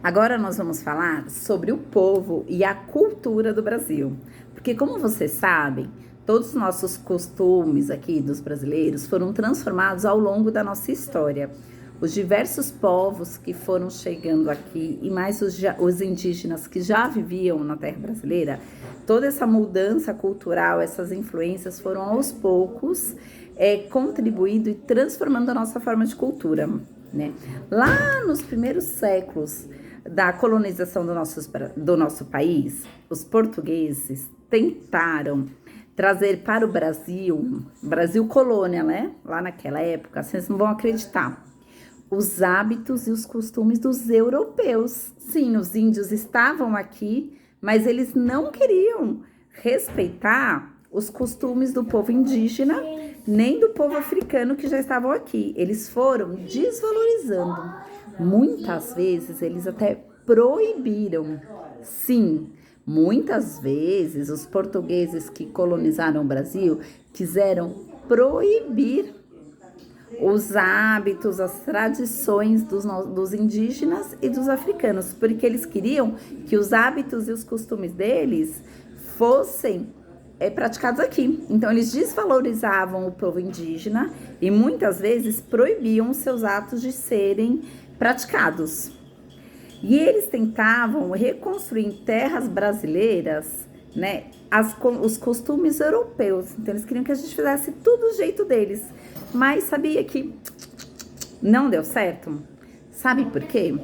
Agora nós vamos falar sobre o povo e a cultura do Brasil. Porque, como vocês sabem, todos os nossos costumes aqui dos brasileiros foram transformados ao longo da nossa história. Os diversos povos que foram chegando aqui e mais os indígenas que já viviam na terra brasileira, toda essa mudança cultural, essas influências foram aos poucos contribuindo e transformando a nossa forma de cultura, né? Lá nos primeiros séculos da colonização do nosso país, os portugueses tentaram trazer para o Brasil colônia, né? Lá naquela época, vocês não vão acreditar, os hábitos e os costumes dos europeus. Sim, os índios estavam aqui, mas eles não queriam respeitar os costumes do povo indígena, nem do povo africano que já estavam aqui. Eles foram desvalorizando. Muitas vezes eles até proibiram. Sim, muitas vezes os portugueses que colonizaram o Brasil quiseram proibir os hábitos, as tradições dos indígenas e dos africanos, porque eles queriam que os hábitos e os costumes deles fossem praticados aqui. Então, eles desvalorizavam o povo indígena e muitas vezes proibiam os seus atos de serem praticados. E eles tentavam reconstruir em terras brasileiras, né, os costumes europeus. Então, eles queriam que a gente fizesse tudo do jeito deles. Mas sabia que não deu certo? Sabe por quê?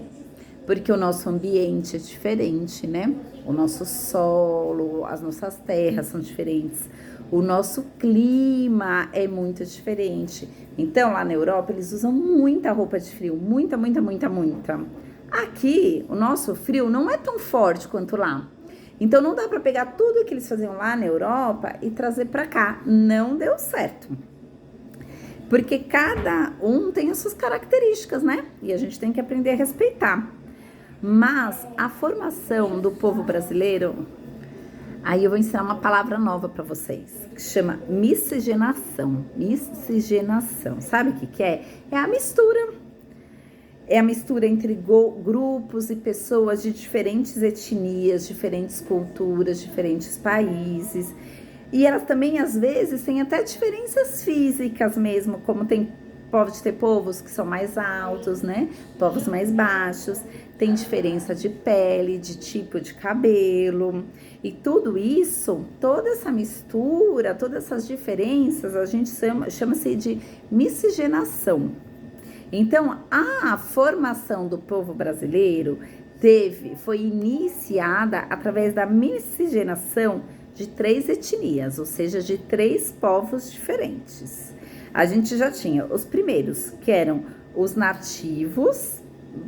Porque o nosso ambiente é diferente, né? O nosso solo, as nossas terras são diferentes. O nosso clima é muito diferente. Então, lá na Europa, eles usam muita roupa de frio. Muita. Aqui, o nosso frio não é tão forte quanto lá. Então, não dá para pegar tudo que eles faziam lá na Europa e trazer para cá. Não deu certo. Porque cada um tem as suas características, né? E a gente tem que aprender a respeitar. Mas a formação do povo brasileiro, aí eu vou ensinar uma palavra nova para vocês, que chama miscigenação. Miscigenação. Sabe o que é? É a mistura. É a mistura entre grupos e pessoas de diferentes etnias, diferentes culturas, diferentes países. E elas também, às vezes, têm até diferenças físicas mesmo, como pode ter povos que são mais altos, né? Povos mais baixos, tem diferença de pele, de tipo de cabelo. E tudo isso, toda essa mistura, todas essas diferenças, a gente chama-se de miscigenação. Então, a formação do povo brasileiro foi iniciada através da miscigenação de 3 etnias, ou seja, de 3 povos diferentes. A gente já tinha os primeiros, que eram os nativos,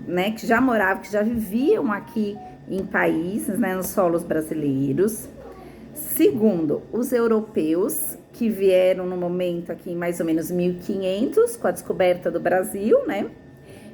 né, que já moravam, que já viviam aqui em países, né, nos solos brasileiros. Segundo, os europeus, que vieram no momento aqui em mais ou menos 1500, com a descoberta do Brasil, né?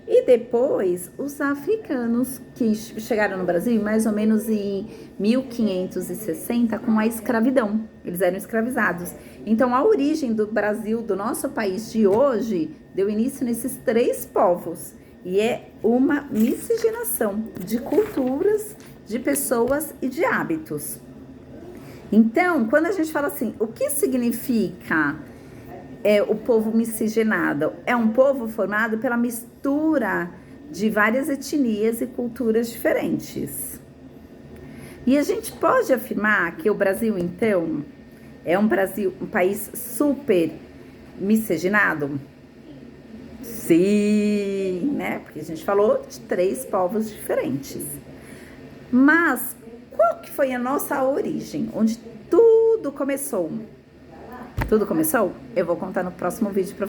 E depois, os africanos, que chegaram no Brasil mais ou menos em 1560 com a escravidão. Eles eram escravizados. Então, a origem do Brasil, do nosso país de hoje, deu início nesses 3 povos. E é uma miscigenação de culturas, de pessoas e de hábitos. Então, quando a gente fala assim, o que significa o povo miscigenado? É um povo formado pela mistura de várias etnias e culturas diferentes. E a gente pode afirmar que o Brasil, então, é um país super miscigenado? Sim, né? Porque a gente falou de 3 povos diferentes. Mas qual que foi a nossa origem? Onde tudo começou? Tudo começou? Eu vou contar no próximo vídeo para